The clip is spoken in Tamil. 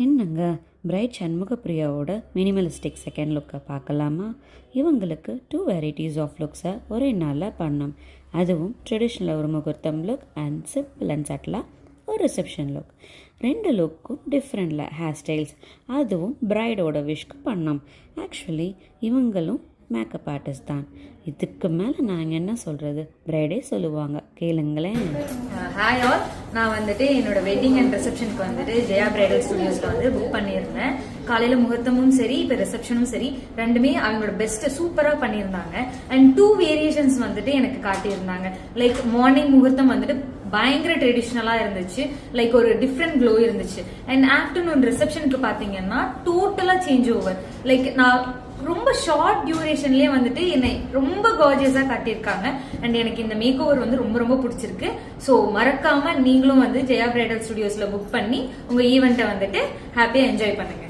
என்னங்க பிரைட் சண்முகப்பிரியாவோட மினிமலிஸ்டிக் செகண்ட் லுக்கை பார்க்கலாமா? இவங்களுக்கு 2 வெரைட்டிஸ் ஆஃப் லுக்ஸை ஒரே நாளில் பண்ணோம். அதுவும் ட்ரெடிஷ்னல் ஒரு முகூர்த்தம் லுக் அண்ட் சிம்பிள் அண்ட் சட்டிலாக ஒரு ரிசப்ஷன் லுக். 2 லுக்கும் டிஃப்ரெண்டில் ஹேர் ஸ்டைல்ஸ், அதுவும் பிரைடோட விஷக்கு பண்ணோம். ஆக்சுவலி இவங்களும் மேக்கப் ஆர்டிஸ்ட் தான். இதுக்கு மேலே நாங்கள் என்ன சொல்கிறது, பிரைடே சொல்லுவாங்க, கேளுங்களேன். ஹாய் ஆல், நான் என்னோட வெட்டிங் அண்ட் ரிசப்ஷனுக்கு ஜெயா பிரைடல் ஸ்டுடியோஸில் புக் பண்ணியிருந்தேன். காலையில் முகூர்த்தமும் சரி, இப்போ ரிசப்ஷனும் சரி, ரெண்டுமே அவங்களோட பெஸ்ட் சூப்பராக பண்ணியிருந்தாங்க. அண்ட் 2 வேரியேஷன்ஸ் எனக்கு காட்டியிருந்தாங்க. லைக் மார்னிங் முகூர்த்தம் பயங்கர ட்ரெடிஷ்னலா இருந்துச்சு, லைக் ஒரு டிஃப்ரெண்ட் க்ளோ இருந்துச்சு. அண்ட் ஆஃப்டர்நூன் ரிசப்ஷனுக்கு பாத்தீங்கன்னா டோட்டலா சேஞ்ச் ஓவர். லைக் நான் ரொம்ப ஷார்ட் டியூரேஷன்லயே என்னை ரொம்ப கார்ஜியஸா காட்டியிருக்காங்க. அண்ட் எனக்கு இந்த மேக் ஓவர் ரொம்ப ரொம்ப பிடிச்சிருக்கு. ஸோ மறக்காம நீங்களும் ஜெயா பிரைடல் ஸ்டுடியோஸ்ல புக் பண்ணி உங்க ஈவெண்ட்டை ஹாப்பியா என்ஜாய் பண்ணுங்க.